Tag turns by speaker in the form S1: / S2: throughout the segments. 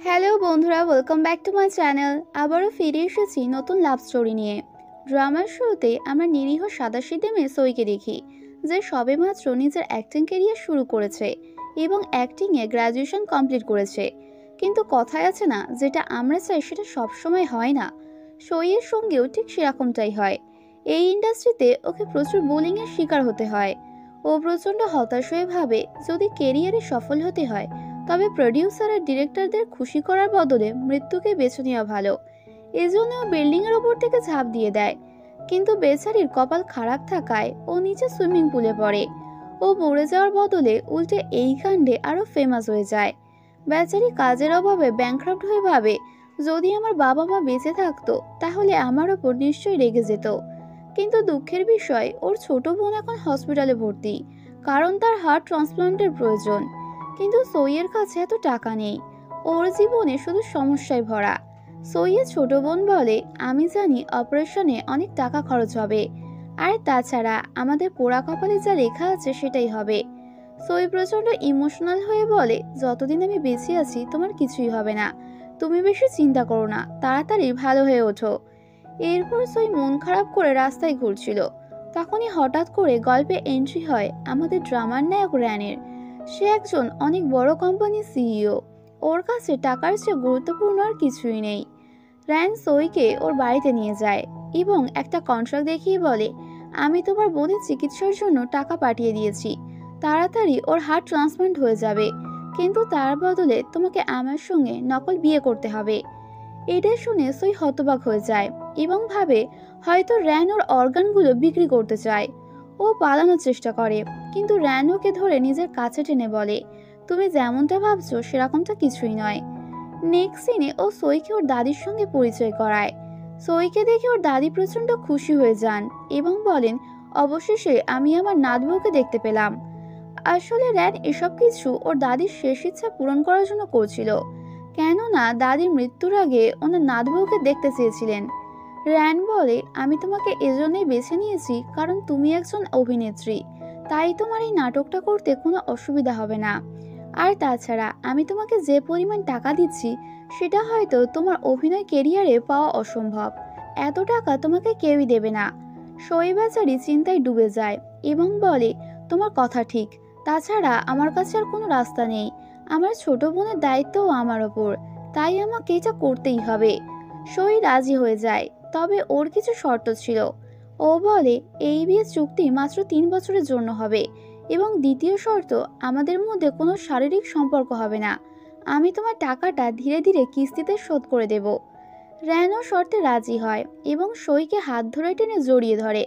S1: Hello বন্ধুরা, welcome back to my channel. আবারও ফিরে এসেছি নতুন লাভ স্টোরি নিয়ে। ড্রামার শুরুতে আমরা নিরীহ সাদাসিধে মেয়ে সইকে দেখি, যে সবেমাত্র নিজের অ্যাক্টিং ক্যারিয়ার শুরু করেছে এবং অ্যাক্টিংয়ে গ্র্যাজুয়েশন কমপ্লিট করেছে। কিন্তু কথায় আছে না, যেটা আমরা চাই সেটা সবসময় হয় না। সইয়ের সঙ্গেও ঠিক সেরকমটাই হয়। এই ইন্ডাস্ট্রিতে ওকে প্রচুর বুলিংয়ের শিকার হতে হয়। ও প্রচণ্ড হতাশ হয়ে ভাবে, যদি কেরিয়ারে সফল হতে হয় তবে প্রডিউসার আর ডিরেক্টরদের খুশি করার বদলে মৃত্যুকে বেছে নেওয়া ভালো। এজন্য বিল্ডিংয়ের ওপর থেকে ঝাঁপ দিয়ে দেয়। কিন্তু বেচারির কপাল খারাপ থাকায় ও নিচে সুইমিং পুলে পড়ে। ও মরে যাওয়ার বদলে উল্টে এই কাণ্ডে আরো ফেমাস হয়ে যায়। বেচারি কাজের অভাবে ব্যাংক্রাফ্ট হয়ে ভাবে, যদি আমার বাবা মা বেঁচে থাকতো তাহলে আমার ওপর নিশ্চয়ই রেগে যেত। কিন্তু দুঃখের বিষয়, ওর ছোট বোন এখন হসপিটালে ভর্তি, কারণ তার হার্ট ট্রান্সপ্লান্টের প্রয়োজন। কিন্তু সইয়ের কাছে এত টাকা নেই। ওর জীবনে শুধু সমস্যায় ভরা। সইয়ের ছোট বোন বলে, আমি জানি অপারেশনে অনেক টাকা খরচ হবে, আর তাছাড়া আমাদের পোড়া কপালে যা লেখা আছে সেটাই হবে। সই প্রচন্ড ইমোশনাল হয়ে বলে, যতদিন আমি বেঁচে আছি তোমার কিছুই হবে না, তুমি বেশি চিন্তা করো না, তাড়াতাড়ি ভালো হয়ে ওঠো। এরপর সই মন খারাপ করে রাস্তায় ঘুরছিল। তখনই হঠাৎ করে গল্পে এন্ট্রি হয় আমাদের ড্রামার নায়ক র্যানের। সে একজন অনেক বড় কোম্পানির সিইও। ওর কাছে টাকার চেয়ে গুরুত্বপূর্ণ আর কিছুই নেই। র্যান সইকে ওর বাড়িতে নিয়ে যায় এবং একটা কন্ট্রাক্ট দেখিয়ে বলে, আমি তোমার বোনের চিকিৎসার জন্য টাকা পাঠিয়ে দিয়েছি, তাড়াতাড়ি ওর হার্ট ট্রান্সপ্লান্ট হয়ে যাবে, কিন্তু তার বদলে তোমাকে আমার সঙ্গে নকল বিয়ে করতে হবে। এটা শুনে সই হতবাক হয়ে যায় এবং ভাবে, হয়তো র্যান ওর অর্গানগুলো বিক্রি করতে চায়। ও পালানোর চেষ্টা করে, কিন্তু র্যান ওকে ধরে নিজের কাছে টেনে বলে, তুমি যেমনটা ভাবছো সেরকমটা কিছুই নয়। নেক্সট সিনে ও সইকে ওর দাদির সঙ্গে পরিচয় করায়। সইকে দেখে ওর দাদি প্রচন্ড খুশি হয়ে যান এবং বলেন, অবশেষে আমি আমার নাতবউকে দেখতে পেলাম। আসলে র্যান এসব কিছু ওর দাদির শেষ ইচ্ছা পূরণ করার জন্য করছিল, কেননা দাদির মৃত্যুর আগে ওনার নাতবউকে দেখতে চেয়েছিলেন। র্যান বলে, আমি তোমাকে এজন্যই বেছে নিয়েছি কারণ তুমি একজন অভিনেত্রী, তাই তোমার এই নাটকটা করতে কোনো অসুবিধা হবে না। আর তাছাড়া আমি তোমাকে যে পরিমাণ টাকা দিচ্ছি সেটা হয়তো তোমার অভিনয় কেরিয়ারে পাওয়া অসম্ভব। এত টাকা তোমাকে কেউই দেবে না। সই বেচারি চিন্তায় ডুবে যায় এবং বলে, তোমার কথা ঠিক, তাছাড়া আমার কাছে আর কোনো রাস্তা নেই। আমার ছোট বোনের দায়িত্বও আমার ওপর, তাই আমাকে এটা করতেই হবে। সই রাজি হয়ে যায়, তবে ওর কিছু শর্ত ছিল। ও বলে, এই বিয়ের চুক্তি মাত্র 3 বছরের জন্য হবে এবং দ্বিতীয় শর্ত, আমাদের মধ্যে কোনো শারীরিক সম্পর্ক হবে না। আমি তোমার টাকাটা ধীরে ধীরে কিস্তিতে শোধ করে দেব। র্যানও শর্তে রাজি হয় এবং সইকে হাত ধরে টেনে জড়িয়ে ধরে,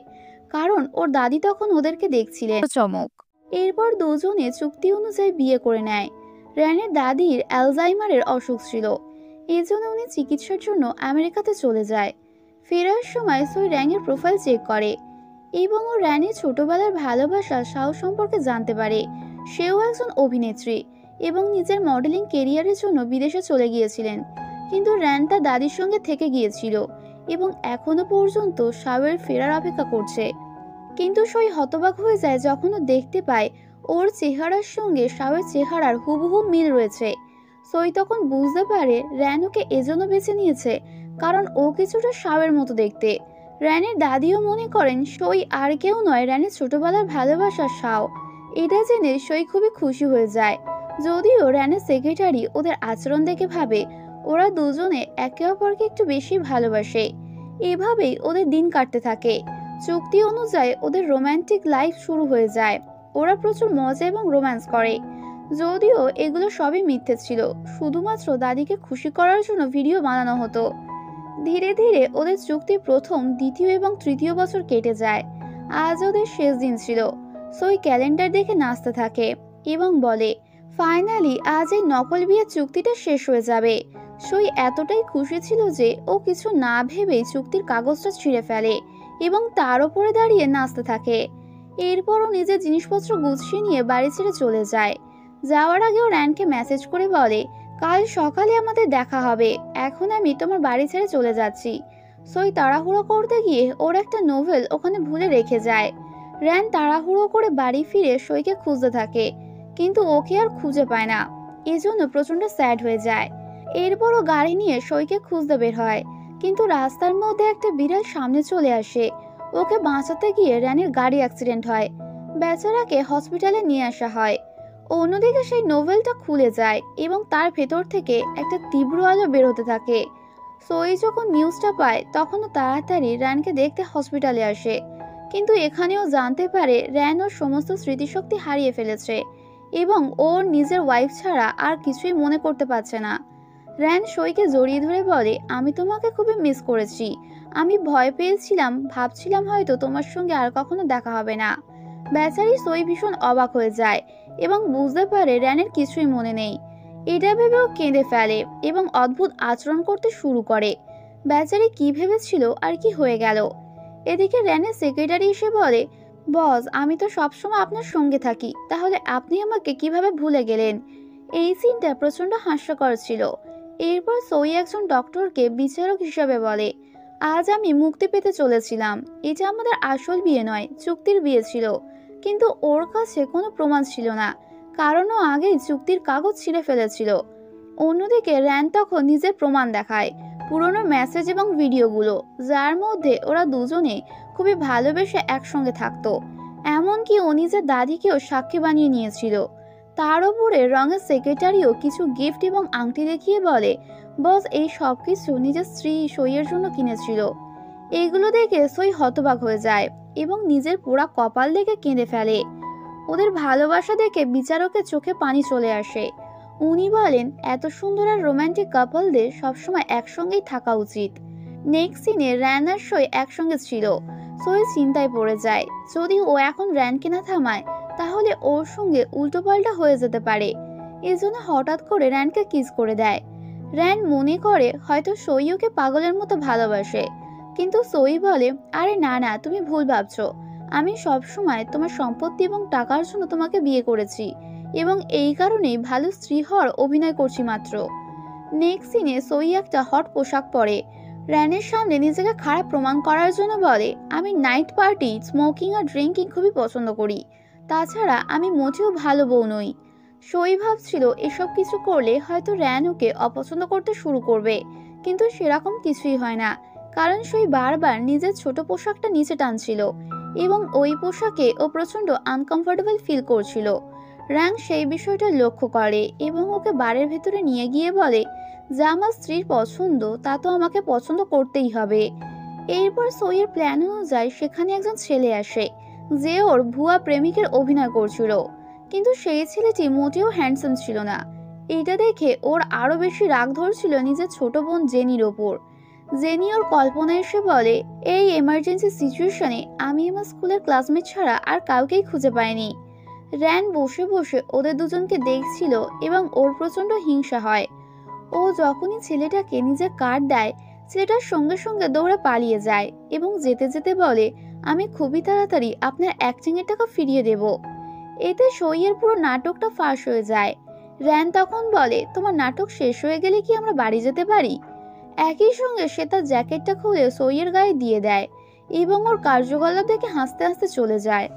S1: কারণ ওর দাদি তখন ওদেরকে দেখছিলেন। চমক। এরপর দুজনে চুক্তি অনুযায়ী বিয়ে করে নেয়। র্যানের দাদির অ্যালজাইমারের অসুখ ছিল, এই জন্য উনি চিকিৎসার জন্য আমেরিকাতে চলে যায়। ফেরার সময় সই র্যানের প্রোফাইল চেক করে এবং ও র্যানের ছোটবেলার ভালোবাসা সাহস সম্পর্কে জানতে পারে। সেও একজন অভিনেত্রী এবং নিজের মডেলিং কেরিয়ারের জন্য বিদেশে চলে গিয়েছিলেন, কিন্তু র্যান তার দাদির সঙ্গে থেকে গিয়েছিল এবং এখনো পর্যন্ত শাওয়ের ফেরার অপেক্ষা করছে। কিন্তু সই হতবাক হয়ে যায় যখন ও দেখতে পায় ওর চেহারার সঙ্গে শাওয়ের চেহারার হুবহু মিল রয়েছে। সই তখন বুঝতে পারে র্যান ওকে এজন্য বেছে নিয়েছে কারণ ও কিছুটা শাওয়ের মতো দেখতে। র্যানের দাদিও মনে করেন সই আর কেউ নয়, র্যানের ছোটবেলার ভালোবাসার শাও। এটা জেনে সই খুবই খুশি হয়ে যায়, যদিও র্যানের সেক্রেটারি ওদের আচরণ দেখে ভাবে ওরা দুজনে একে অপরকে একটু বেশি ভালোবাসে। এভাবেই ওদের দিন কাটতে থাকে। চুক্তি অনুযায়ী ওদের রোমান্টিক লাইফ শুরু হয়ে যায়। ওরা প্রচুর মজা এবং রোম্যান্স করে, যদিও এগুলো সবই মিথ্যে ছিল, শুধুমাত্র দাদিকে খুশি করার জন্য ভিডিও বানানো হতো। ধীরে ধীরে ওদের চুক্তির প্রথম, দ্বিতীয় এবং তৃতীয় বছর কেটে যায়। আজ ওদের শেষ দিন ছিল। সই ক্যালেন্ডার দেখে নাচতে থাকে এবং বলে, ফাইনালি আজ এই নকল বিয়ের চুক্তিটা শেষ হয়ে যাবে। সই এতটাই খুশি ছিল যে ও কিছু না ভেবেই চুক্তির কাগজটা ছিঁড়ে ফেলে এবং তার উপরে দাঁড়িয়ে নাচতে থাকে। এরপরও নিজের জিনিসপত্র গুছিয়ে নিয়ে বাড়ি ছেড়ে চলে যায়। যাওয়ার আগেও র্যানকে মেসেজ করে বলে, কাল সকালে আমাদের দেখা হবে, এখন আমি তোমার বাড়ি ছেড়ে চলে যাচ্ছি। সই তাড়াহুড়ো করতে গিয়ে ওর একটা নোভেল ওখানে ভুলে রেখে যায়। র্যান তাড়াহুড়ো করে বাড়ি ফিরে সইকে খুঁজতে থাকে, কিন্তু ওকে আর খুঁজে পায় না। এজন্য প্রচন্ড স্যাড হয়ে যায়। এরপরও গাড়ি নিয়ে সইকে খুঁজতে বের হয়, কিন্তু রাস্তার মধ্যে একটা বিড়াল সামনে চলে আসে। ওকে বাঁচাতে গিয়ে র্যানের গাড়ি অ্যাক্সিডেন্ট হয়। বেচারাকে হসপিটালে নিয়ে আসা হয়। অন্যদিকে সেই নোভেলটা খুলে যায় এবং তার ভেতর থেকে একটা তীব্র আলো বেরোতে থাকে। সই যখন নিউজটা পায় তখনও তাড়াতাড়ি র্যানকে দেখতে হসপিটালে আসে, কিন্তু এখানেও জানতে পারে র্যান ওর সমস্ত স্মৃতিশক্তি হারিয়ে ফেলেছে এবং ওর নিজের ওয়াইফ ছাড়া আর কিছুই মনে করতে পারছে না। র্যান সইকে জড়িয়ে ধরে বলে, আমি তোমাকে খুবই মিস করেছি। আমি ভয় পেয়েছিলাম, ভাবছিলাম হয়তো তোমার সঙ্গে আর কখনো দেখা হবে না। বেচারি সই ভীষণ অবাক হয়ে যায় এবং বুঝতে পারে র্যানের কিছুই মনে নেই। এটা ভেবেও কেঁদে ফেলে এবং অদ্ভুত আচরণ করতে শুরু করে। বেচারি কি ভেবেছিল আর কি হয়ে গেল। এদিকে র্যানের সেক্রেটারি এসে বলে, বস, আমি তো সবসময় আপনার সঙ্গে থাকি, তাহলে আপনি আমাকে কিভাবে ভুলে গেলেন? এই সিনটা প্রচন্ড হাস্যকর ছিল। এরপর সই একজন ডক্টরকে বিচারক হিসাবে বলে, আজ আমি মুক্তি পেতে চলেছিলাম। এটা আমাদের আসল বিয়ে নয়, চুক্তির বিয়ে ছিল। কিন্তু ওর কাছে কোনো প্রমাণ ছিল না, কারণ ও আগেই চুক্তির কাগজ ছিঁড়ে ফেলেছিল। অন্যদিকে র্যান তখন নিজের প্রমাণ দেখায়, পুরনো মেসেজ এবং ভিডিওগুলো, যার মধ্যে ওরা দুজনে খুবই ভালোবেসে একসঙ্গে থাকতো। এমনকি ও নিজের দাদিকেও সাক্ষী বানিয়ে নিয়েছিল। তার উপরে রঙের সেক্রেটারিও কিছু গিফট এবং আংটি দেখিয়ে বলে, বস এই সব কিছু নিজের স্ত্রী সইয়ের জন্য কিনেছিল। এইগুলো দেখে সই হতবাক হয়ে যায় এবং নিজের পোড়া কপাল দেখে কেঁদে ফেলে। ওদের ভালোবাসা দেখে বিচারকের চোখে পানি চলে আসে। উনি বলেন, এত সুন্দর আর রোমান্টিক কাপলদের সবসময় একসঙ্গেই থাকা উচিত। নেক্সট সিনে র্যান আর সই একসঙ্গে ছিল। সই চিন্তায় পড়ে যায়, যদি ও এখন র্যানকে না থামায় তাহলে ওর সঙ্গে উল্টোপাল্টা হয়ে যেতে পারে। এজন্য হঠাৎ করে র্যানকে কিস করে দেয়। র্যান মনে করে হয়তো সই ওকে পাগলের মতো ভালোবাসে, কিন্তু সই বলে, আরে না না, তুমি ভুল ভাবছো। আমি সবসময় তোমার সম্পত্তি এবং টাকার জন্য তোমাকে বিয়ে করেছি এবং এই কারণেই ভালো স্ত্রী হওয়ার অভিনয় করছি মাত্র। নেক্সট সিনে সই একটা হট পোশাক পরে র্যানের সামনে নিজেকে খারাপ প্রমাণ করার জন্য বলে, আমি নাইট পার্টি, স্মোকিং আর ড্রিঙ্কিং খুবই পছন্দ করি। তাছাড়া আমি মোটেও ভালো বউ নই। সই ভাবছিল এসব কিছু করলে হয়তো র্যান ওকে অপছন্দ করতে শুরু করবে, কিন্তু সেরকম কিছুই হয় না, কারণ সই বারবার নিজের ছোট পোশাকটা নিচে টানছিল এবং ওই পোশাকে ও প্রচন্ড আনকমফোর্টেবল ফিল করছিল। র্যান সেই বিষয়টা লক্ষ্য করে এবং ওকে বারের ভেতরে নিয়ে গিয়ে বলে, যা আমার স্ত্রীর পছন্দ তা তো আমাকে পছন্দ করতেই হবে। এরপর সইয়ের প্ল্যান অনুযায়ী সেখানে একজন ছেলে আসে যে ওর ভুয়া প্রেমিকের অভিনয় করছিল, কিন্তু সেই ছেলেটি মোটেও হ্যান্ডসাম ছিল না। এটা দেখে ওর আরো বেশি রাগ ধরছিল নিজের ছোট বোন জেনির ওপর। জেনি ওর কল্পনায় এসে বলে, এই এমার্জেন্সি সিচুয়েশনে আমি আমার স্কুলের ক্লাসমেট ছাড়া আর কাউকেই খুঁজে পাইনি। র্যান বসে বসে ওদের দুজনকে দেখছিল এবং ওর প্রচন্ড হিংসা হয়। ও যখনই ছেলেটাকে নিজের কার্ড দেয়, ছেলেটার সঙ্গে সঙ্গে দৌড়ে পালিয়ে যায় এবং যেতে যেতে বলে, আমি খুবই তাড়াতাড়ি আপনার অ্যাক্টিং এর টাকা ফিরিয়ে দেব। এতে সইয়ের পুরো নাটকটা ফাঁস হয়ে যায়। র্যান তখন বলে, তোমার নাটক শেষ হয়ে গেলে কি আমরা বাড়ি যেতে পারি? একই সঙ্গে সে তার জ্যাকেটটা খুলে সইয়ের গায়ে দিয়ে দেয় এবং ওর কার্যকলাপ দেখে হাসতে হাসতে চলে যায়।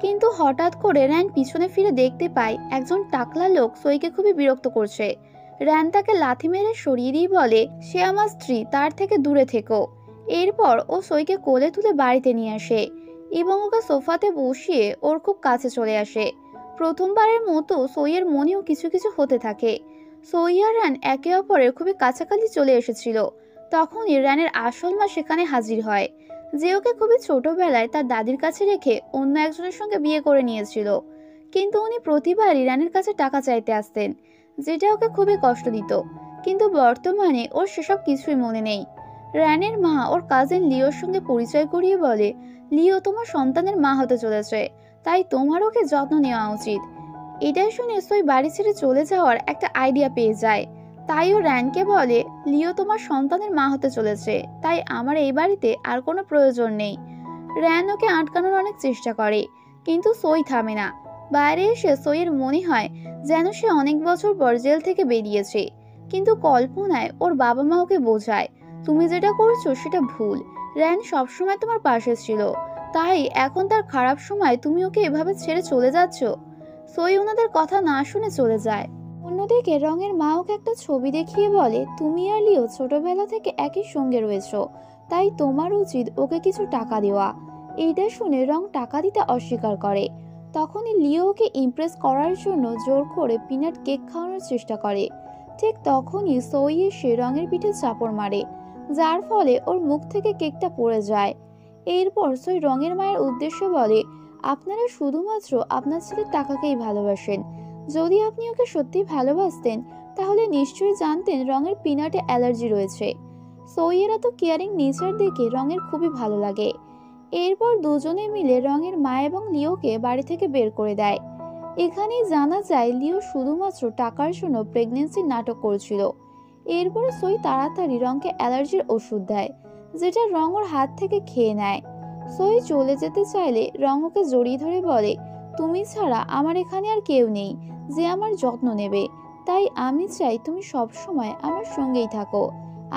S1: কিন্তু হঠাৎ করে র্যান পিছনে ফিরে দেখতে পায় একজন টাকলা লোক সইকে খুবই বিরক্ত করছে। র্যান তাকে লাথি মেরে সরিয়ে দিয়ে বলে, সে আমার স্ত্রী, তার থেকে দূরে থেকো। এরপর ও সইকে কোলে তুলে বাড়িতে নিয়ে আসে এবং ওকে সোফাতে বসিয়ে ওর খুব কাছে চলে আসে। প্রথমবারের মতো সইয়ের মনেও কিছু কিছু হতে থাকে। সই আর র্যান একে অপরের খুবই কাছাকাছি চলে এসেছিল। তখনই র্যানের আসল মা সেখানে হাজির হয়, যে ওকে খুবই ছোটবেলায় তার দাদির কাছে রেখে অন্য একজনের সঙ্গে বিয়ে করে নিয়েছিল। কিন্তু উনি প্রতিবারই র্যানের কাছে টাকা চাইতে আসতেন, যেটা ওকে খুবই কষ্ট দিত। কিন্তু বর্তমানে ওর সেসব কিছুই মনে নেই। র্যানের মা ওর কাজিন লিওর সঙ্গে পরিচয় করিয়ে বলে, লিও তোমার সন্তানের মা হতে চলেছে, তাই তোমার ওকে যত্ন নেওয়া উচিত। এটাই শুনে সই বাড়ি ছেড়ে চলে যাওয়ার একটা আইডিয়া পেয়ে যায়। তাই ও র্যানকে বলে, লিও তোমার সন্তানের মা হতে চলেছে, তাই আমার এই বাড়িতে আর কোনো প্রয়োজন নেই। র্যান ওকে আটকানোর অনেক চেষ্টা করে, কিন্তু সই থামে না। বাইরে এসে সইয়ের মনে হয় যেন সে অনেক বছর পর জেল থেকে বেরিয়েছে, কিন্তু কল্পনায় ওর বাবা মা ওকে বোঝায়, তুমি যেটা করছো সেটা ভুল। র্যান সবসময় তোমার পাশে ছিল, তাই এখন তার খারাপ সময় তুমি ওকে এভাবে ছেড়ে চলে যাচ্ছ। সই ওনাদের কথা না শুনে চলে যায়। অন্য অন্যদিকে রঙের মা ওকে একটা ছবি দেখিয়ে বলে, তুমি আর লিও ছোটবেলা থেকে একই সঙ্গে রয়েছো, তাই তোমার উচিত ওকে কিছু টাকা দেওয়া। এইটা শুনে রং টাকা দিতে অস্বীকার করে। তখনই লিও ওকে ইমপ্রেস করার জন্য জোর করে পিনাট কেক খাওয়ানোর চেষ্টা করে। ঠিক তখনই সই এসে রঙের পিঠে চাপড় মারে, যার ফলে ওর মুখ থেকে কেকটা পড়ে যায়। এরপর সই রঙের মায়ের উদ্দেশ্যে বলে, আপনারা শুধুমাত্র আপনার ছেলের টাকাকেই ভালোবাসেন। যদি আপনি ওকে সত্যি ভালোবাসতেন তাহলে নিশ্চয়ই জানতেন রঙের পিনাটে অ্যালার্জি রয়েছে। সইয়ের এত কেয়ারিং নেচার দেখে রঙের খুবই ভালো লাগে। এরপর দুজনে মিলে রঙের মা এবং লিওকে বাড়ি থেকে বের করে দেয়। এখানেই জানা যায় লিও শুধুমাত্র টাকার জন্য প্রেগনেন্সির নাটক করছিল। এরপর সই তাড়াতাড়ি রঙকে অ্যালার্জির ওষুধ দেয়, যেটা রং ওর হাত থেকে খেয়ে নেয়। সই চলে যেতে চাইলে রং ওকে জড়িয়ে ধরে বলে, তুমি ছাড়া আমার এখানে আর কেউ নেই যে আমার যত্ন নেবে, তাই আমি চাই তুমি সব সময় আমার সঙ্গেই থাকো।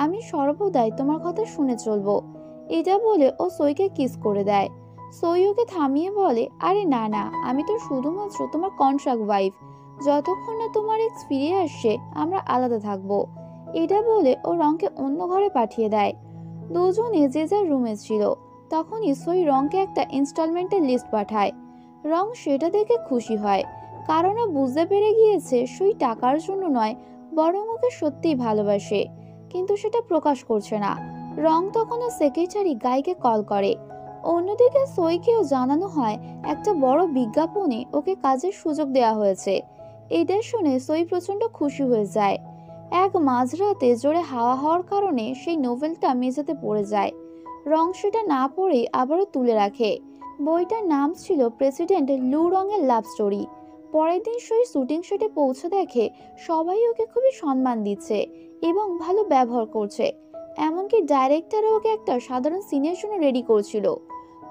S1: আমি সর্বদাই তোমার কথা শুনে চলবো। এটা বলে ও সইকে কিস করে দেয়। সই ওকে থামিয়ে বলে, আরে না না, আমি তো শুধুমাত্র তোমার কন্ট্রাক্ট ওয়াইফ, যতক্ষণ না তোমার এক্স ফিরে আসছে আমরা আলাদা থাকবো। এটা বলে ও রংকে অন্য ঘরে পাঠিয়ে দেয়। দুজনে যে যার রুমে ছিল। তখনই সই রংকে একটা ইনস্টলমেন্টের লিস্ট পাঠায়। রং সেটা দেখে খুশি হয়, কারণ ও বুঝতে পেরে গিয়েছে সই টাকার জন্য নয়, বরং ওকে সত্যিই ভালোবাসে, কিন্তু সেটা প্রকাশ করছে না। রং তখন সেক্রেটারি গাইকে কল করে। অন্যদিকে সইকেও জানানো হয় একটা বড় বিজ্ঞাপনে ওকে কাজের সুযোগ দেওয়া হয়েছে। এটা শুনে সই প্রচন্ড খুশি হয়ে যায়। এক মাঝরাতে জোরে হাওয়া হওয়ার কারণে সেই নোভেলটা মেঝেতে পড়ে যায়। রং সেটা না পড়ে আবারও তুলে রাখে। বইটার নাম ছিল প্রেসিডেন্ট লু রঙের লাভ স্টোরি। পরের দিন সই শুটিং সেটে পৌঁছে দেখে সবাই ওকে খুবই সম্মান দিচ্ছে এবং ভালো ব্যবহার করছে, এমনকি ডাইরেক্টরও ওকে একটা সাধারণ সিনের জন্য রেডি করছিল।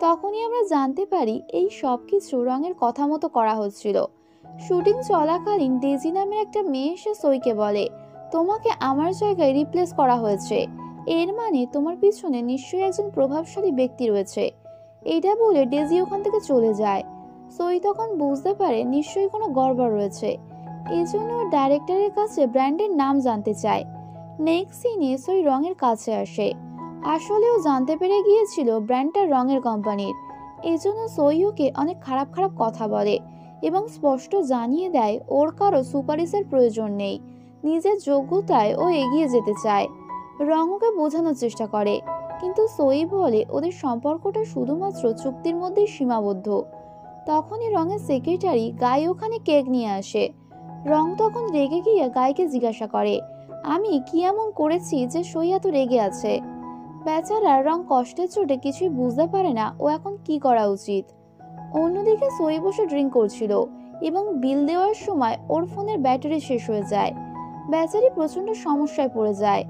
S1: তখনই আমরা জানতে পারি এই সব কিছু রঙের কথা মতো করা হচ্ছিল। শুটিং চলাকালীন ডেজি নামের একটা মেয়ে এসে সইকে বলে, তোমাকে আমার জায়গায় রিপ্লেস করা হয়েছে, এর মানে তোমার পিছনে নিশ্চয়ই একজন প্রভাবশালী ব্যক্তি রয়েছে। এইটা বলে ডেজি ওখান থেকে চলে যায়। সই তখন বুঝতে পারে নিশ্চয়ই কোনো গড়বড় রয়েছে, এই জন্য ডাইরেক্টরের কাছে ব্র্যান্ডের নাম জানতে চায়। নেক্সট সিনে সই রঙের কাছে আসে। আসলেও জানতে পেরে গিয়েছিল ব্র্যান্ডটা রঙের কোম্পানির। এই জন্য সই ওকে অনেক খারাপ খারাপ কথা বলে এবং স্পষ্ট জানিয়ে দেয় ওর কারো সুপারিশের প্রয়োজন নেই, নিজের যোগ্যতায় ও এগিয়ে যেতে চায়। রং ওকে বোঝানোর চেষ্টা করে, কিন্তু সই বলে ওদের সম্পর্কটা শুধুমাত্র চুক্তির মধ্যেই সীমাবদ্ধ। তখনই রঙের সেক্রেটারি গাই ওখানে কেক নিয়ে আসে। রং তখন রেগে গিয়ে গাইকে জিজ্ঞাসা করে, আমি কি এমন করেছি যে সই এত রেগে আছে? বেচারা রং কষ্টের চোটে কিছুই বুঝতে পারে না ও এখন কি করা উচিত। অন্যদিকে সই বসে ড্রিঙ্ক করছিল এবং বিল দেওয়ার সময় ওর ফোনের ব্যাটারি শেষ হয়ে যায়। বেচারি প্রচন্ড সমস্যায় পড়ে যায়।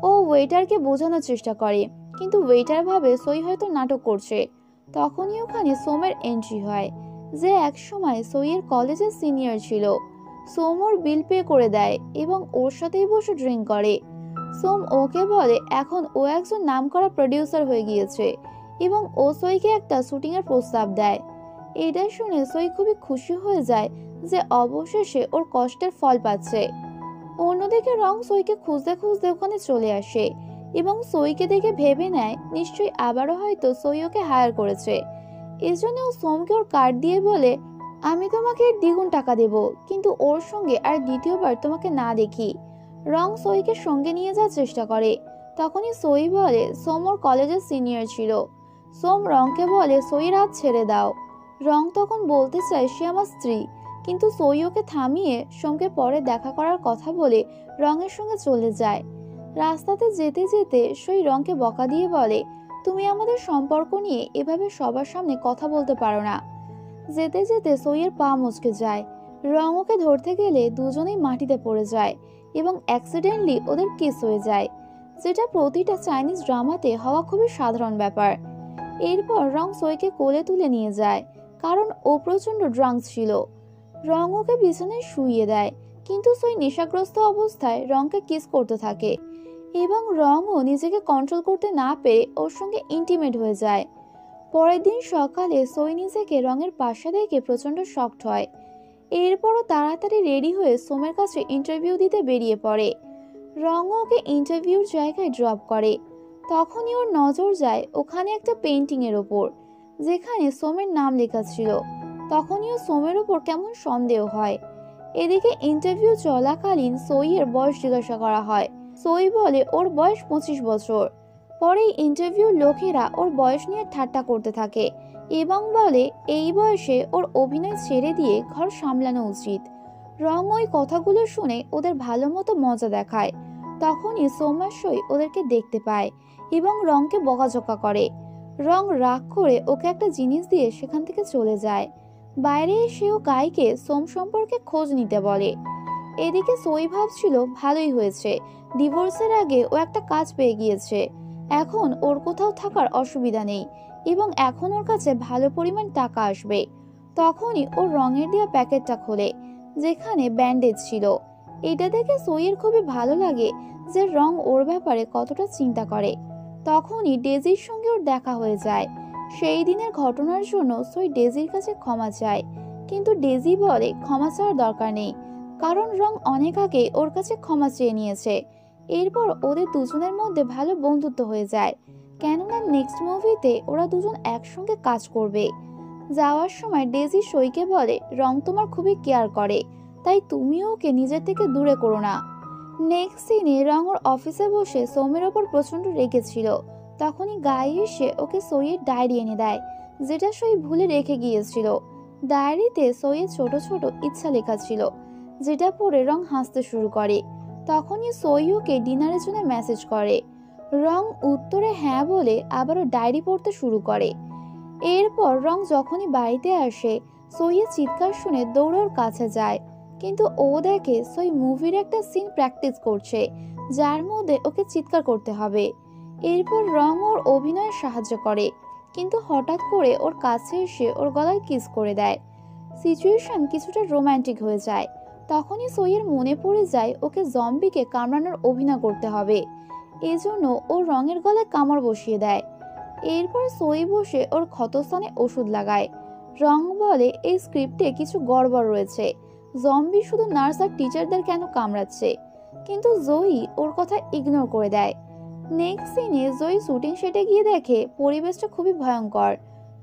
S1: ও ওয়েটারকে বোঝানোর চেষ্টা করে, কিন্তু ওয়েটার ভাবে সই হয়তো নাটক করছে। তখনই ওখানে সোমের এন্ট্রি হয়, যে এক সময় সইয়ের কলেজের সিনিয়র ছিল। সোম ওর বিল পে করে দেয় এবং ওর সাথেই বসে ড্রিঙ্ক করে। সোম ওকে বলে এখন ও একজন নামকরা প্রডিউসার হয়ে গিয়েছে এবং ও সইকে একটা শুটিং এর প্রস্তাব দেয়। এটা শুনে সই খুবই খুশি হয়ে যায় যে অবশেষে ওর কষ্টের ফল পাচ্ছে। অন্যদিকে রং সইকে খুঁজতে খুঁজতে ওখানে চলে আসে এবং সইকে দেখে ভেবে নেয় নিশ্চয়ই আবারও হয়তো সই ওকে হায়ার করেছে। এজন্য ও সোমকে ওর কার্ড দিয়ে বলে, আমি তোমাকে দ্বিগুণ টাকা দেব, কিন্তু ওর সঙ্গে আর দ্বিতীয়বার তোমাকে না দেখি। রং সইকে সঙ্গে নিয়ে যাওয়ার চেষ্টা করে। তখনই সই বলে সোম ওর কলেজের সিনিয়র ছিল। সোম রংকে বলে সইয়ের হাত ছেড়ে দাও। রং তখন বলতে চায় সে আমার স্ত্রী, কিন্তু সই ওকে থামিয়ে সোমকে পরে দেখা করার কথা বলে রঙের সঙ্গে চলে যায়। রাস্তাতে যেতে যেতে সই রংকে বকা দিয়ে বলে, তুমি আমাদের সম্পর্ক নিয়ে এভাবে সবার সামনে কথা বলতে পারো না। যেতে যেতে সইয়ের পা মচকে যায়। রং ওকে ধরতে গেলে দুজনেই মাটিতে পড়ে যায় এবং অ্যাক্সিডেন্টলি ওদের কিস হয়ে যায়, যেটা প্রতিটা চাইনিজ ড্রামাতে হওয়া খুবই সাধারণ ব্যাপার। এরপর রং সইকে কোলে তুলে নিয়ে যায়, কারণ ও প্রচন্ড ড্রাঙ্ক ছিল। রং ওকে বিছানায় শুইয়ে দেয়, কিন্তু সই নেশাগ্রস্ত অবস্থায় রংকে কিস করতে থাকে এবং রংও নিজেকে কন্ট্রোল করতে না পেরে ওর সঙ্গে ইন্টিমেট হয়ে যায়। পরের দিন সকালে সই নিজেকে রঙের পাশে দেখে প্রচন্ড শকড হয়। এরপরও তাড়াতাড়ি রেডি হয়ে সোমের কাছে ইন্টারভিউ দিতে বেরিয়ে পড়ে। রং ওকে ইন্টারভিউর জায়গায় ড্রপ করে। তখনই ওর নজর যায় ওখানে একটা পেন্টিং এর ওপর, যেখানে সোমের নাম লেখা ছিল। তখনই ও সোমের ওপর কেমন সন্দেহ হয়। এদিকে ইন্টারভিউ চলাকালীন সইয়ের বয়স জিজ্ঞাসা করা হয়। সই বলে ওর বয়স 25 বছর। পরে ইন্টারভিউর লোকেরা ওর বয়স নিয়ে ঠাট্টা করতে থাকে এবং বলে এই বয়সে ওর অভিনয় ছেড়ে দিয়ে ঘর সামলানো উচিত। রং ওই কথাগুলো শুনে ওদের ভালো মতো মজা দেখায়। তখনই সোমার সই ওদেরকে দেখতে পায় এবং রংকে বকাঝকা করে। রং রাগ করে ওকে একটা জিনিস দিয়ে সেখান থেকে চলে যায়। বাইরে এসেও গাইকে সোম সম্পর্কে খোঁজ নিতে বলে। এদিকে সই ভাবছিল ভালোই হয়েছে, ডিভোর্সের আগে ও একটা কাজ পেয়ে গিয়েছে। এখন ওর কোথাও থাকার অসুবিধা নেই এবং এখন ওর কাছে ভালো পরিমাণ টাকা আসবে। তখনই ওর রঙের দেওয়া প্যাকেটটা খোলে, যেখানে ব্যান্ডেজ ছিল। এটা দেখে সইয়ের খুবই ভালো লাগে যে রং ওর ব্যাপারে কতটা চিন্তা করে। তখনই ডেজির সঙ্গে ওর দেখা হয়ে যায়। সেই দিনের ঘটনার জন্য সই ডেজির কাছে ক্ষমা চায়, কিন্তু ডেজি বলে ক্ষমা চাওয়ার দরকার নেই, কারণ রং অনেক আগে ওর কাছে ক্ষমা চেয়ে নিয়েছে। এরপর ওদের দুজনের মধ্যে ভালো বন্ধুত্ব হয়ে যায়, কেননা নেক্সট মুভিতে ওরা দুজন একসঙ্গে কাজ করবে। যাওয়ার সময় ডেজি সইকে বলে রং তোমার খুবই কেয়ার করে, তাই তুমিও ওকে নিজের থেকে দূরে করো না। নেক্সট সিনে রং ওর অফিসে বসে সোমের ওপর প্রচন্ড রেগেছিল। তখনই গায়ে এসে ওকে সইয়ের ডায়েরি এনে দেয়, যেটা সই ভুলে রেখে গিয়েছিল। ডায়েরিতে সইয়ের ছোট ছোট ইচ্ছা লেখা ছিল, যেটা পড়ে রং হাসতে শুরু করে। তখনই সই ওকে ডিনারের জন্য মেসেজ করে। রং উত্তরে হ্যাঁ বলে আবারও ডায়েরি পড়তে শুরু করে। এরপর রং যখনই বাড়িতে আসে, সইয়ের চিৎকার শুনে দৌড়ে ওর কাছে যায়, কিন্তু ও দেখে সই মুভির একটা সিন প্র্যাকটিস করছে, যার মধ্যে ওকে চিৎকার করতে হবে। এরপর রং ওর অভিনয়ে সাহায্য করে, কিন্তু হঠাৎ করে ওর কাছে এসে ওর গলায় কিস করে দেয়। সিচুয়েশন কিছুটা রোমান্টিক হয়ে যায়। তখনই সইয়ের মনে পড়ে যায় ওকে জম্বিকে কামড়ানোর অভিনয় করতে হবে, এজন্য ও রঙের গলায় কামড় বসিয়ে দেয়। এরপর সই বসে ওর ক্ষতস্থানে ওষুধ লাগায়। রং বলে এই স্ক্রিপ্টে কিছু গড়বড় রয়েছে, জম্বি শুধু নার্স আর টিচারদের কেন কামড়াচ্ছে, কিন্তু জয়ী ওর কথা ইগনোর করে দেয়। নেক্সট সিনে জয়ী শুটিং সেটে গিয়ে দেখে পরিবেশটা খুবই ভয়ঙ্কর।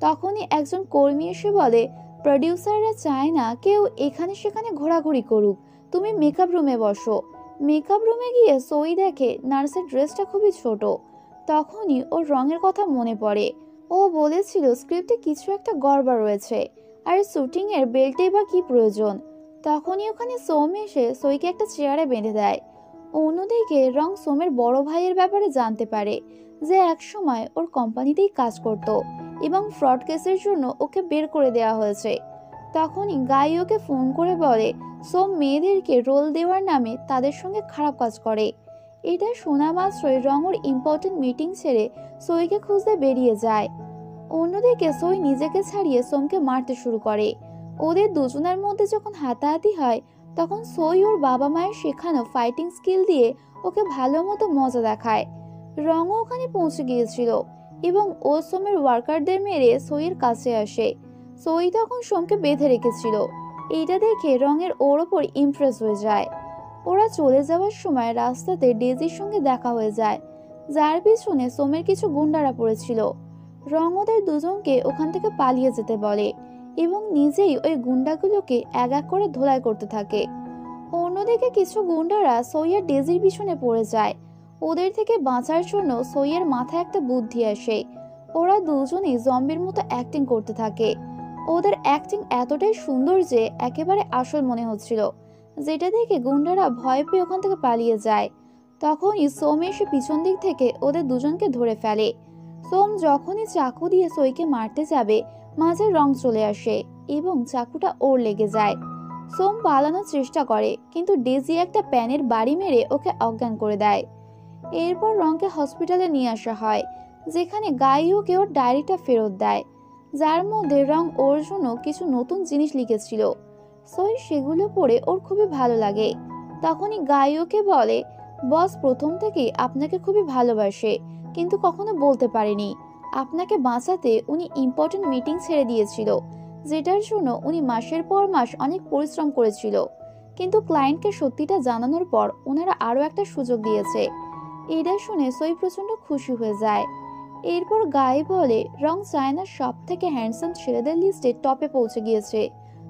S1: তখনই একজন কর্মী এসে বলে প্রডিউসাররা চায় না কেউ এখানে সেখানে ঘোরাঘুরি করুক, তুমি মেকআপ রুমে বসো। মেকআপ রুমে গিয়ে সই দেখে নার্সের ড্রেসটা খুবই ছোট। তখনই ওর রঙের কথা মনে পড়ে। ও বলেছিল স্ক্রিপ্টে কিছু একটা গড়বড় রয়েছে, আর শুটিং এর বেল্টে বা কি প্রয়োজন। তখনই ওখানে সোম এসে সইকে একটা চেয়ারে বেঁধে দেয়। অন্যদিকে রং সোমের বড় ভাইয়ের ব্যাপারে জানতে পারে, যে একসময় ওর কোম্পানিতেই কাজ করত এবং ফ্রড কেসের জন্য ওকে বের করে দেওয়া হয়েছে। তখনই গাই ওকে ফোন করে বলে সোম মেয়েদেরকে রোল দেওয়ার নামে তাদের সঙ্গে খারাপ কাজ করে। এটা শোনা মাত্রই রং ওর ইম্পর্টেন্ট মিটিং ছেড়ে সইকে খুঁজতে বেরিয়ে যায়। অন্যদিকে সই নিজেকে ছাড়িয়ে সোমকে মারতে শুরু করে। ওদের দুজনের মধ্যে যখন হাতাহাতি হয়, তখন সই ওর বাবা মায়ের শেখানো ফাইটিং স্কিল দিয়ে ওকে ভালো মতো মজা দেখায়। রংও ওখানে পৌঁছে গিয়েছিল এবং ও সোমের ওয়ার্কারদের মেরে সইয়ের কাছে আসে। সই তখন সোমকে বেঁধে রেখেছিল। এইটা দেখে রঙের ওর ওপর ইমপ্রেস হয়ে যায়। ওরা চলে যাওয়ার সময় রাস্তাতে ডেজির সঙ্গে দেখা হয়ে যায়, যার পিছনে সোমের কিছু গুন্ডারা পড়েছিল। রং ওদের দুজনকে ওখান থেকে পালিয়ে যেতে বলে এবং নিজেই ওই গুন্ডাগুলোকে এক এক করে ধোলাই করতে থাকে। অন্যদিকে কিছু গুন্ডারা সইয়ের ডেজির পিছনে পড়ে যায়। ওদের থেকে বাঁচার জন্য সইয়ের মাথায় একটা বুদ্ধি আসে। ওরা দুজনেই জম্বির মতো অ্যাক্টিং করতে থাকে। ওদের অ্যাক্টিং এতটাই সুন্দর যে একেবারে আসল মনে হচ্ছিল, যেটা দেখে গুন্ডারা ভয় পেয়ে ওখান থেকে পালিয়ে যায়। তখনই সোম এসে পিছন দিক থেকে ওদের দুজনকে ধরে ফেলে। সোম যখনই চাকু দিয়ে সইকে মারতে যাবে, মাঝে রং চলে আসে এবং চাকুটা ওর লেগে যায়। সোম পালানোর চেষ্টা করে, কিন্তু ডেজি একটা প্যানের বাড়ি মেরে ওকে অজ্ঞান করে দেয়। এরপর রংকে হসপিটালে নিয়ে আসা হয়, যেখানে গাই ওকে ওর ডায়েরিটা ফেরত দেয়, যার মধ্যে রং ওর জন্য কিছু নতুন জিনিস লিখেছিল। সই সেগুলো পড়ে ওর খুবই ভালো লাগে। তখনই গাই ওকে বলে বস প্রথম থেকেই আপনাকে খুবই ভালোবাসে, কিন্তু কখনো বলতে পারেনি। আপনাকে বাঁচাতে উনি ইম্পর্টেন্ট মিটিং ছেড়ে দিয়েছিল, যেটার জন্য উনি মাসের পর মাস অনেক পরিশ্রম করেছিল। কিন্তু ক্লায়েন্টকে সত্যিটা জানানোর পর ওনারা আরও একটা সুযোগ দিয়েছে। এটা শুনে সই প্রচণ্ড খুশি হয়ে যায়। এরপর গায়ে বলে রং চায়নার সব থেকে হ্যান্ডসাম ছেলেদের লিস্টে টপে পৌঁছে গিয়েছে,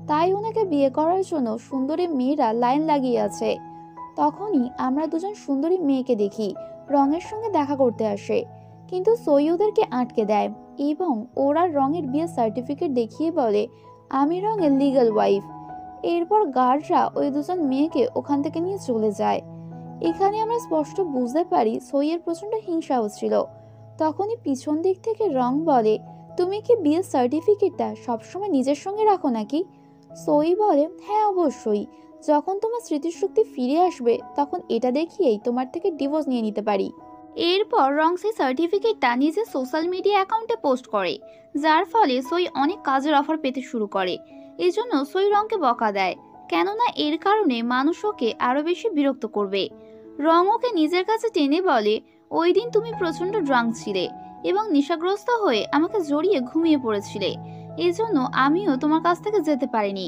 S1: তাই ওনাকে বিয়ে করার জন্য সুন্দরী মেয়েরা লাইন লাগিয়ে আছে। তখনই আমরা দুজন সুন্দরী মেয়েকে দেখি রঙের সঙ্গে দেখা করতে আসে, কিন্তু সই ওদেরকে আটকে দেয় এবং ওরা রঙের বিয়ের সার্টিফিকেট দেখিয়ে বলে আমি রঙের লিগ্যাল ওয়াইফ। এরপর গার্ডরা ওই দুজন মেয়েকে ওখান থেকে নিয়ে চলে যায়। এখানে আমরা স্পষ্ট বুঝতে পারি সইয়ের প্রচন্ড হিংসা হচ্ছিল। তখনই পিছন দিক থেকে রং বলে তুমি কি বিয়ের সার্টিফিকেটটা সবসময় নিজের সঙ্গে রাখো নাকি? সই বলে হ্যাঁ অবশ্যই, যখন তোমার স্মৃতিশক্তি ফিরে আসবে তখন এটা দেখিয়েই তোমার থেকে ডিভোর্স নিয়ে নিতে পারি। এরপর রং সেই সার্টিফিকেটটা নিজের সোশ্যাল মিডিয়া অ্যাকাউন্টে পোস্ট করে, যার ফলে সই অনেক কাজের অফার পেতে শুরু করে। এজন্য সই রংকে বকা দেয়, কেননা এর কারণে মানুষ ওকে আরো বেশি বিরক্ত করবে। রং ওকে নিজের কাছে টেনে বলে ওই দিন তুমি প্রচন্ড ড্রাঙ্ক ছিলে এবং নেশাগ্রস্ত হয়ে আমাকে জড়িয়ে ঘুমিয়ে পড়েছিলে, এজন্য আমিও তোমার কাছ থেকে যেতে পারিনি।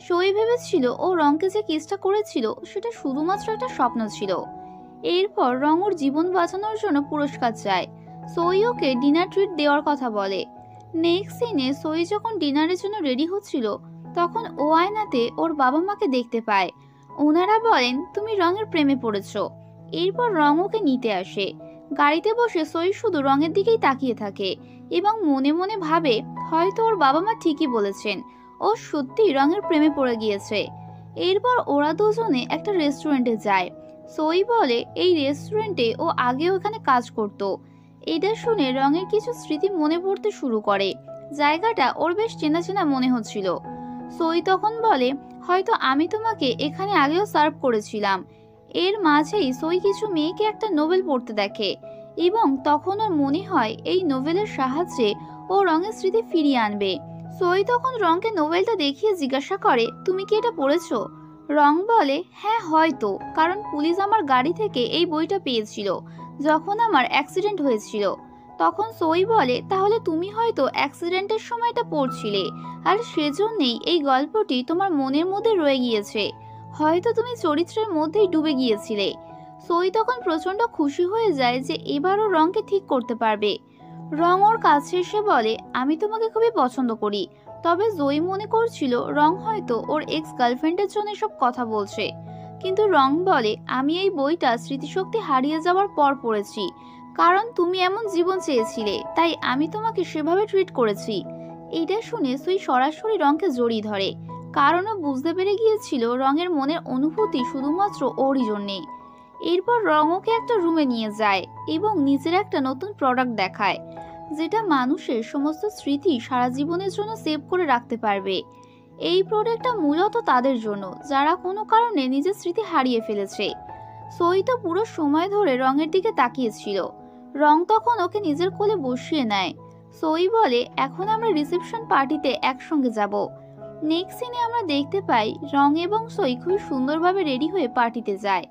S1: সই ভেবেছিল ও রংকে যে কিসটা করেছিল সেটা শুধুমাত্র একটা স্বপ্ন ছিল। এরপর রং ওর জীবন বাঁচানোর জন্য পুরস্কার চায়। সই ওকে ডিনার ট্রিট দেওয়ার কথা বলে। নেক্সট সিনে সই যখন ডিনারের জন্য রেডি হচ্ছিল তখন ও আয়নাতে ওর বাবা মাকে দেখতে পায়। ওনারা বলেন তুমি রঙের প্রেমে পড়েছ। এরপর রং ওকে নিতে আসে। গাড়িতে বসে সই শুধু রঙের দিকেই তাকিয়ে থাকে এবং মনে মনে ভাবে হয়তো ওর বাবা মা ঠিকই বলেছেন, ও সত্যি রঙের প্রেমে পড়ে গিয়েছে। এরপর ওরা দুজনে একটা রেস্টুরেন্টে যায়। সই বলে এই রেস্টুরেন্টে ও আগে ওখানে কাজ করত। এটা শুনে রঙের কিছু স্মৃতি মনে পড়তে শুরু করে। জায়গাটা ওর বেশ চেনা চেনা মনে হচ্ছিল। সই তখন বলে হয়তো আমি তোমাকে এখানে আগেও সার্ভ করেছিলাম। এর মাঝেই সই কিছু মেয়েকে একটা নোবেল পড়তে দেখে এবং তখন ওর মনে হয় এই নোবেলের সাহায্যে ও রঙের স্মৃতি ফিরিয়ে আনবে। সই তখন রংকে নোবেলটা দেখিয়ে জিজ্ঞাসা করে তুমি কি এটা পড়েছো? রং বলে হ্যাঁ হয়তো, কারণ পুলিশ আমার গাড়ি থেকে এই বইটা পেয়েছিল যখন আমার অ্যাক্সিডেন্ট হয়েছিল। তখন সই বলে তাহলে তুমি হয়তো অ্যাক্সিডেন্টের সময় এটা পড়ছিলে আর সেজন্যই এই গল্পটি তোমার মনের মধ্যে রয়ে গিয়েছে, হয়তো তুমি চরিত্রের মধ্যেই ডুবে গিয়েছিলে। সই তখন প্রচন্ড খুশি হয়ে যায় যে এবারও রংকে ঠিক করতে পারবে। রং ওর কাছে এসে বলে আমি তোমাকে খুবই পছন্দ করি, তবে জয়ী মনে করছিল রং হয়তো ওর এক্স গার্লফ্রেন্ডের জন্য সব কথা বলছে। কিন্তু রং বলে আমি এই বইটা স্মৃতিশক্তি হারিয়ে যাওয়ার পর পড়েছি, কারণ তুমি এমন জীবন চেয়েছিলে তাই আমি তোমাকে সেভাবে ট্রিট করেছি। এটা শুনে সুই সরাসরি রংকে জড়িয়ে ধরে, কারণ ও বুঝতে পেরে গিয়েছিল রঙের মনের অনুভূতি শুধুমাত্র ওরই জন্যে। এরপর রং ওকে একটা রুমে নিয়ে যায় এবং নিজের একটা নতুন প্রোডাক্ট দেখায়, যেটা মানুষের সমস্ত স্মৃতি সারা জীবনের জন্য সেভ করে রাখতে পারবে। এই প্রোডাক্টটা মূলত তাদের জন্য যারা কোনো কারণে নিজের স্মৃতি হারিয়ে ফেলেছে। সই তো পুরো সময় ধরে রঙের দিকে তাকিয়েছিল। রং তখন ওকে নিজের কোলে বসিয়ে নেয়। সই বলে এখন আমরা রিসেপশন পার্টিতে একসঙ্গে যাব। নেক্সট সিনে আমরা দেখতে পাই রং এবং সই খুবই সুন্দরভাবে রেডি হয়ে পার্টিতে যায়।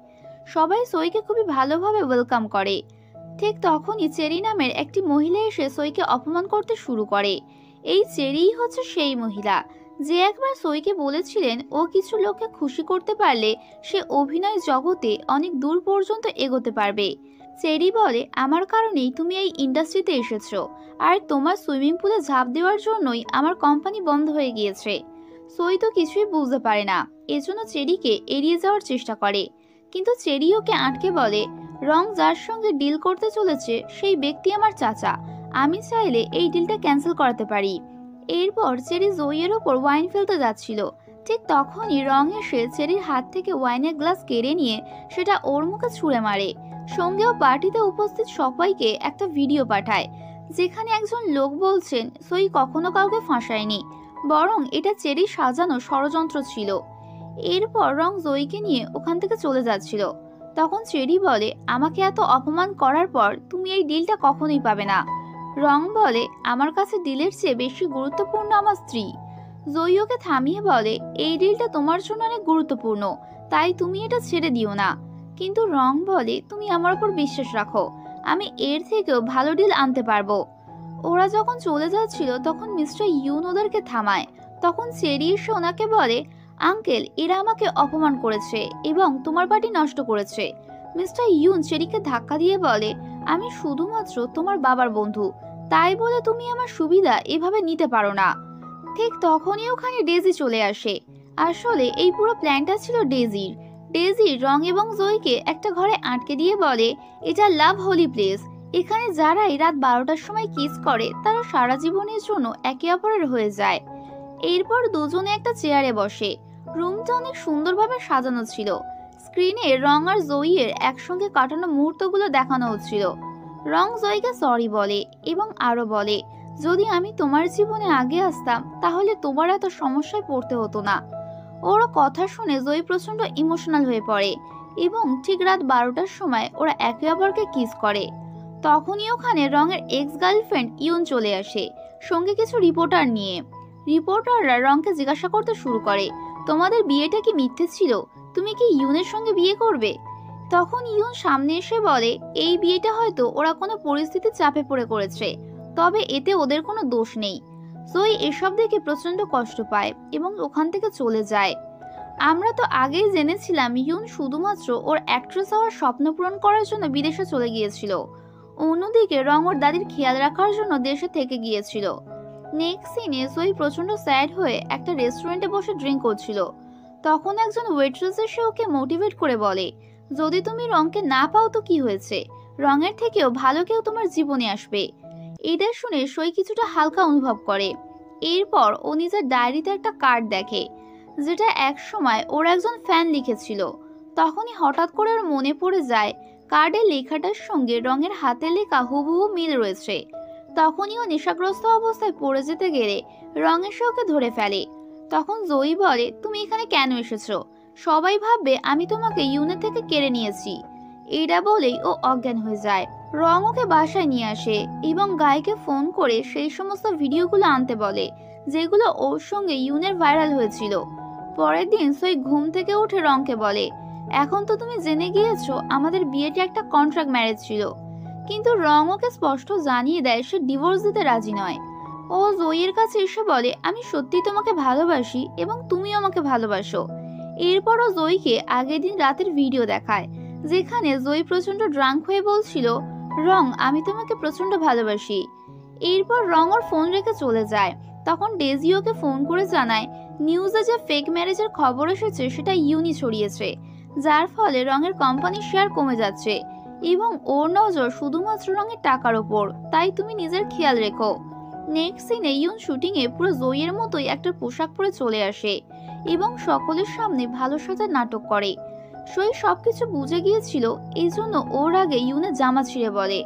S1: সবাই সইকে খুবই ভালোভাবে ওয়েলকাম করে। ঠিক তখনই চেরি নামের একটি মহিলা এসে সইকে অপমান করতে শুরু করে। এই চেরিই হচ্ছে সেই মহিলা যে একবার সইকে বলেছিলেন ও কিছু লোককে খুশি করতে পারলে সে অভিনয় জগতে অনেক দূর পর্যন্ত এগোতে পারবে। চেরি বলে আমার কারণেই তুমি এই ইন্ডাস্ট্রিতে এসেছো, আর তোমার সুইমিং পুলে ঝাঁপ দেওয়ার জন্যই আমার কোম্পানি বন্ধ হয়ে গিয়েছে। সই তো কিছুই বুঝতে পারে না, এজন্য চেরিকে এড়িয়ে যাওয়ার চেষ্টা করে। কিন্তু চেরি ওকে আটকে বলে রং যার সঙ্গে ডিল করতে চলেছে সেই ব্যক্তি আমার চাচা, আমি চাইলে এই ডিলটা ক্যান্সেল করাতে পারি। এরপর চেরি জইয়ের ওপর ওয়াইন ফেলতে যাচ্ছিল। ঠিক তখনই রং এসে চেরির হাত থেকে ওয়াইনের গ্লাস কেড়ে নিয়ে সেটা ওর মুখে ছুঁড়ে মারে। সঙ্গেও পার্টিতে উপস্থিত সবাইকে একটা ভিডিও পাঠায়, যেখানে একজন লোক বলছেন সই কখনো কাউকে ফাঁসায়নি, বরং এটা চেরি সাজানো ষড়যন্ত্র ছিল। এরপর রং জয়ীকে নিয়ে ওখান থেকে চলে যাচ্ছিল। তখন চেরি বলে আমাকে এত অপমান করার পর তুমি এই ডিলটা কখনোই পাবে না। রং বলে আমার কাছে ডিলের চেয়ে বেশি গুরুত্বপূর্ণ আমার স্ত্রী। জয়ী ওকে থামিয়ে বলে এই ডিলটা তোমার জন্য অনেক গুরুত্বপূর্ণ, তাই তুমি এটা ছেড়ে দিও না। কিন্তু রং বলে তুমি আমার উপর বিশ্বাস রাখো, আমি এর থেকেও ভালো ডিল আনতে পারবো। ওরা যখন চলে যাচ্ছিল তখন মিস্টার ইউন ওদেরকে থামায়। তখন চেরি এসে ওনাকে বলে, আঙ্কেল, এরা আমাকে অপমান করেছে এবং তোমার পার্টি নষ্ট করেছে। মিস্টার ইউন চেরিকে ধাক্কা দিয়ে বলে, আমি শুধুমাত্র তোমার বাবার বন্ধু, তাই বলে তুমি আমার সুবিধা এভাবে নিতে পারো না। ঠিক তখনই ওখানে ডেজি চলে আসে। আসলে এই পুরো প্ল্যানটা ছিল ডেজির। ডেজি রং এবং জয়কে একটা ঘরে আটকে দিয়ে বলে, এটা লাভ হোলি প্লেস, এখানে যারাই রাত 12টার সময় কিস করে তারা সারা জীবনের জন্য একে অপরের হয়ে যায়। এরপর দুজনে একটা চেয়ারে বসে। রুমটা অনেক সুন্দরভাবে সাজানো ছিল। স্ক্রিনে রং আর জয়ীর একসঙ্গে কাটানো মুহূর্তগুলো দেখানো হচ্ছিল। রং জয়ীকে সরি বলে এবং আরো বলে, যদি আমি তোমার জীবনে আগে আসতাম তাহলে তোমার এত সমস্যায় পড়তে হতো না। ওর কথা শুনে জয়ী প্রচন্ড ইমোশনাল হয়ে পড়ে এবং ঠিক রাত 12টার সময় ওরা একে অপরকে কিস করে। তখনই ওখানে রঙের এক্স গার্লফ্রেন্ড ইউন চলে আসে, সঙ্গে কিছু রিপোর্টার নিয়ে। রিপোর্টাররা রংকে জিজ্ঞাসা করতে শুরু করে, তোমাদের বিয়েটা কি মিথ্যে ছিল? তুমি কি ইউনের সঙ্গে বিয়ে করবে? তখন ইউন সামনে এসে বলে, এই বিয়েটা হয়তো ওরা কোনো পরিস্থিতির চাপে পড়ে করেছে, তবে এতে ওদের কোনো দোষ নেই। জয়ী এসব দেখে প্রচন্ড কষ্ট পায় এবং ওখান থেকে চলে যায়। আমরা তো আগেই জেনেছিলাম ইউন শুধুমাত্র ওর অ্যাক্ট্রেস হওয়ার স্বপ্ন পূরণ করার জন্য বিদেশে চলে গিয়েছিল। অন্যদিকে রং ওর দাদির খেয়াল রাখার জন্য দেশে থেকে গিয়েছিল। নেক্সট সিনে জয়ী প্রচন্ড স্যাড হয়ে একটা রেস্টুরেন্টে বসে ড্রিঙ্ক করছিল। তখন একজন ওয়েট্রেস এসে ওকে মোটিভেট করে বলে, যদি তুমি রংকে না পাও তো কি হয়েছে, রঙের থেকেও ভালো কেউ তোমার জীবনে আসবে। এটা শুনে সই কিছুটা হালকা অনুভব করে। এরপর ও নিজের ডায়েরিতে একটা কার্ড দেখে, যেটা এক সময় ওর একজন ফ্যান লিখেছিল। তখনই হঠাৎ করে ওর মনে পড়ে যায় কার্ডের লেখাটার সঙ্গে রঙের হাতে লেখা হুবহু মিল রয়েছে। তখনই ও নেশাগ্রস্ত অবস্থায় পড়ে যেতে গেলে রং এসে ওকে ধরে ফেলে। তখন জয়ী বলে, তুমি এখানে কেন এসেছো? সবাই ভাববে আমি তোমাকে ইউনের থেকে কেড়ে নিয়েছি। এটা বলেই ও অজ্ঞান হয়ে যায়। রং ওকে বাসায় নিয়ে আসে এবং গাইকে ফোন করে সেই সমস্ত ভিডিওগুলো আনতে বলে যেগুলো ওর সঙ্গে ইউনের ভাইরাল হয়েছিল। পরের দিন সই ঘুম থেকে উঠে রংকে বলে, এখন তো তুমি জেনে গিয়েছো আমাদের বিয়েটা একটা কন্ট্রাক্ট ম্যারেজ ছিল। কিন্তু রং ওকে স্পষ্ট জানিয়ে দেয় সে ডিভোর্স দিতে রাজি নয়। ও জয়ীর কাছে এসে বলে, আমি সত্যি তোমাকে ভালোবাসি এবং তুমিও আমাকে ভালোবাসো। এরপরও জয়ীকে আগের দিন রাতের ভিডিও দেখায়, যেখানে জয়ী প্রচন্ড ড্রাঙ্ক হয়ে বলছিল, রং আমি তোমাকে প্রচন্ড ভালোবাসি। এরপর রং ওর ফোন রেখে চলে যায়। তখন ডেজি ওকে ফোন করে জানায়, নিউজে যে ফেক ম্যারেজের খবর এসেছে সেটা ইউনি ছড়িয়েছে, যার ফলে রঙের কোম্পানির শেয়ার কমে যাচ্ছে এবং ওর নজর শুধুমাত্র রঙের টাকার ওপর, তাই তুমি নিজের খেয়াল রেখো। নেক্সট সিনে ইউন শুটিং এ পুরো জয়ীর মতোই একটা পোশাক পরে চলে আসে এবং সকলের সামনে ভালো সাজার নাটক করে। সই সবকিছু বুঝে গিয়েছিল, এই জন্য ওর আগে ইউনের জামা ছিঁড়ে বলে,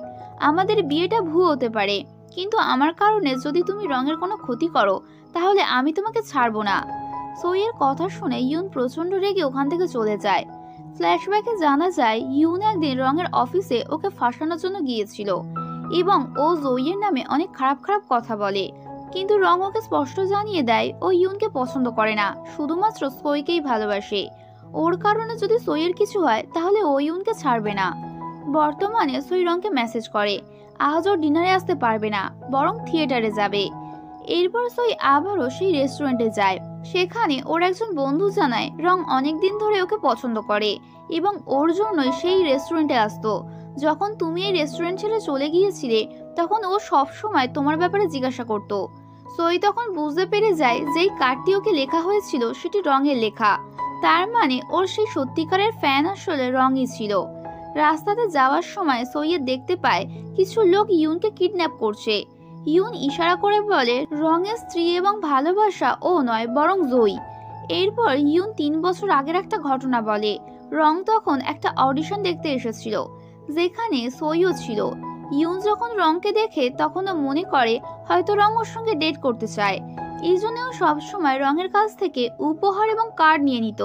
S1: আমাদের বিয়েটা ভুয়ো হতে পারে, কিন্তু আমার কারণে যদি তুমি রঙের কোনো ক্ষতি করো তাহলে আমি তোমাকে ছাড়বো না। সইয়ের কথা শুনে ইউন প্রচন্ড রেগে ওখান থেকে চলে যায়। ফ্ল্যাশব্যাকে জানা যায় ইউন একদিন রঙের অফিসে ওকে ফাঁসানোর জন্য গিয়েছিল এবং ও জয়ীর নামে অনেক খারাপ খারাপ কথা বলে। কিন্তু রং ওকে স্পষ্ট জানিয়ে দেয় ও ইউনকে পছন্দ করে না, শুধুমাত্র সইকেই ভালোবাসে। ওর কারণে যদি সইয়ের কিছু হয় তাহলে ও ইউনকে ছাড়বে না। বর্তমানে সই রংকে মেসেজ করে আজ ও ডিনারে আসতে পারবে না, বরং থিয়েটারে যাবে। এরপর সই আবারও সেই রেস্টুরেন্টে যায়। সেখানে ওর একজন বন্ধু জানায় রং অনেকদিন ধরে ওকে পছন্দ করে এবং ওর জন্যই সেই রেস্টুরেন্টে আসতো। যখন তুমি এই রেস্টুরেন্ট ছেড়ে চলে গিয়েছিলে তখন ও সব সময় তোমার ব্যাপারে জিজ্ঞাসা করত। সই তখন বুঝতে পেরে যায় যেই কার্ডটি ওকে লেখা হয়েছিল সেটি রঙের লেখা, তার মানে ওর সেই সত্যিকারের ফ্যান আসলে রঙই ছিল। রাস্তাতে যাওয়ার সময় সৈয়দ দেখতে পায় কিছু লোক ইউনকে কিডন্যাপ করছে। ইউন ইশারা করে বলে রঙের স্ত্রী এবং ভালোবাসা ও নয় বরং জয়ী। এরপর ইউন 3 বছর আগের একটা ঘটনা বলে। রং তখন একটা অডিশন দেখতে এসেছিল যেখানে সইও ছিল। ইউন যখন রংকে দেখে তখন ও মনে করে হয়তো রং ওর সঙ্গে ডেট করতে চায়। এই জন্য ও সবসময় রঙের কাছ থেকে উপহার এবং কার্ড নিয়ে নিত,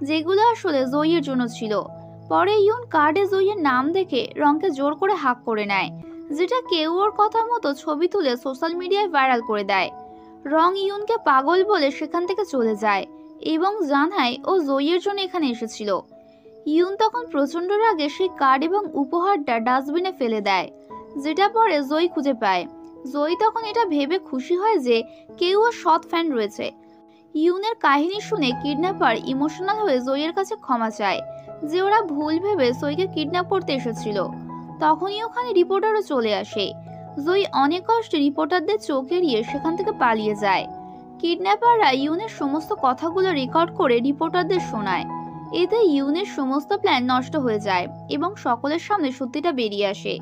S1: যেগুলো আসলে জয়ীর জন্য ছিল। পরে ইউন কার্ডে জয়ীর নাম দেখে রংকে জোর করে হাক করে নেয়, যেটা কেউ ওর কথা মতো ছবি তুলে সোশ্যাল মিডিয়ায় ভাইরাল করে দেয়। রং ইউনকে পাগল বলে সেখান থেকে চলে যায় এবং জানায় ও জয়ীর জন্য এখানে এসেছিল। ইউন তখন প্রচন্ড রাগে সেই কার্ড এবং উপহারটা ডাস্টবিনে ফেলে দেয়, যেটা পরে জয়ী খুঁজে পায়। জয়ী তখন এটা ভেবে খুশি হয় যে কেউ ওর সৎ ফ্যান রয়েছে। ইউনের কাহিনী শুনে কিডন্যাপার ইমোশনাল হয়ে জয়ের কাছে ক্ষমা চায় যে ওরা ভুল ভেবে সইকে কিডন্যাপ করতে এসেছিল। তখনই ওখানে রিপোর্টারও চলে আসে। জয়ী অনেক কষ্টে রিপোর্টারদের চোখ এড়িয়ে সেখান থেকে পালিয়ে যায়। কিডন্যাপাররা ইউনের সমস্ত কথাগুলো রেকর্ড করে রিপোর্টারদের শোনায়। এতে ইউনের সমস্ত প্ল্যান নষ্ট হয়ে যায় এবং সকলের সামনে সত্যিটা বেরিয়ে আসে।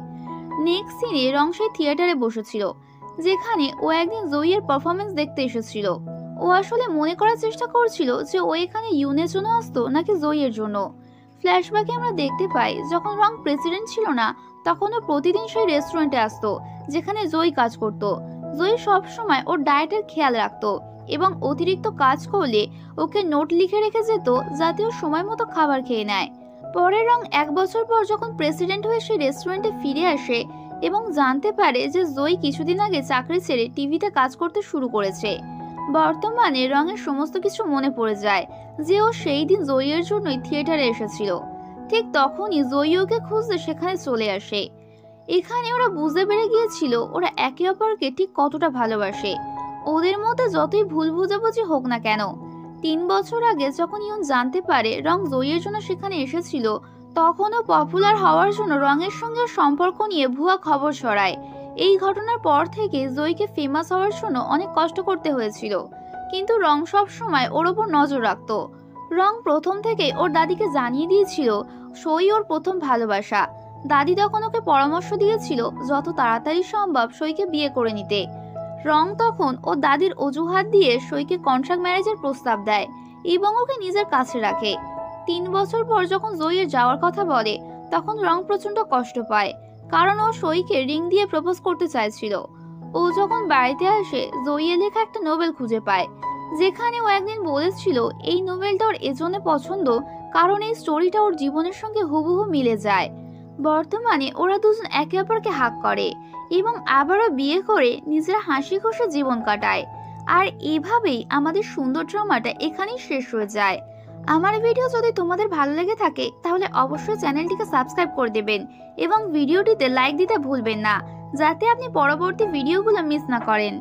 S1: নেক্সট সিনে রং সেই থিয়েটারে বসেছিল যেখানে ও একদিন জয়ীর পারফরমেন্স দেখতে এসেছিল। ও আসলে মনে করার চেষ্টা করছিল যে ও এখানে ইউনের জন্য আসতো নাকি জয়ীর জন্য। ফ্ল্যাশব্যাকে আমরা দেখতে পাই যখন রং প্রেসিডেন্ট ছিল না তখন ও প্রতিদিন সেই রেস্টুরেন্টে আসতো যেখানে জয়ী কাজ করত। জয়ী সবসময় ওর ডায়েটের খেয়াল রাখতো এবং অতিরিক্ত কাজ করলে ওকে নোট লিখে রেখে যেত যাতে ও সময় মতো খাবার খেয়ে নেয়। পরে রং 1 বছর পর যখন প্রেসিডেন্ট হয়ে সেই রেস্টুরেন্টে ফিরে আসে এবং জানতে পারে যে জয়ী কিছুদিন আগে চাকরি ছেড়ে টিভিতে কাজ করতে শুরু করেছে। বর্তমানে রঙের সমস্ত কিছু মনে পড়ে যায় যে ও সেই দিন জয়ীর জন্যই থিয়েটারে এসেছিল। ঠিক তখনই জয়ী ওকে খুঁজতে সেখানে চলে আসে। এখানে ওরা বুঝতে পেরে গিয়েছিল ওরা একে অপরকে ঠিক কতটা ভালোবাসে। ওদের মধ্যে যতই ভুল বুঝাবুঝি হোক না কেন। 3 বছর আগে যখন ইউন জানতে পারে রং জয়ীর জন্য সেখানে এসেছিল তখনও পপুলার হওয়ার জন্য রঙের সঙ্গে সম্পর্ক নিয়ে ভুয়া খবর ছড়ায়। এই ঘটনার পর থেকে জয়ীকে ফেমাস হওয়ার জন্য অনেক কষ্ট করতে হয়েছিল, কিন্তু রং সব সময় ওর ওপর নজর রাখতো। রং প্রথম থেকে ওর দাদিকে জানিয়ে দিয়েছিল সই ওর প্রথম ভালোবাসা। দাদি তখন ওকে পরামর্শ দিয়েছিল যত তাড়াতাড়ি সম্ভব সইকে বিয়ে করে নিতে। রং তখন ও দাদির অজুহাত দিয়ে সইকে কন্ট্রাক্ট ম্যারেজের প্রস্তাব দেয় এবং ওকে নিজের কাছে রাখে। 3 বছর পর যখন জয়ীর যাওয়ার কথা বলে তখন রং প্রচন্ড কষ্ট পায়, কারণ ও সইকে রিং দিয়ে প্রপোজ করতে চাইছিল। ও যখন বাড়িতে আসে জয়ীর লেখা একটা নোবেল খুঁজে পায় যেখানে ও একদিন বলেছিল এই নোবেলটা ওর এজন্য পছন্দ কারণ এই স্টোরিটা ওর জীবনের সঙ্গে হুবহু মিলে যায়। বর্তমানে ওরা দুজন একে অপরকে হাগ করে এবং আবারও বিয়ে করে নিজেরা হাসি খুশি জীবন কাটায়। আর এভাবেই আমাদের সুন্দর ড্রামাটা এখানেই শেষ হয়ে যায়। আমার ভিডিও যদি তোমাদের ভালো লেগে থাকে তাহলে অবশ্যই চ্যানেলটিকে সাবস্ক্রাইব করে দেবেন এবং ভিডিওটিতে লাইক দিতে ভুলবেন না যাতে আপনি পরবর্তী ভিডিওগুলো মিস না করেন।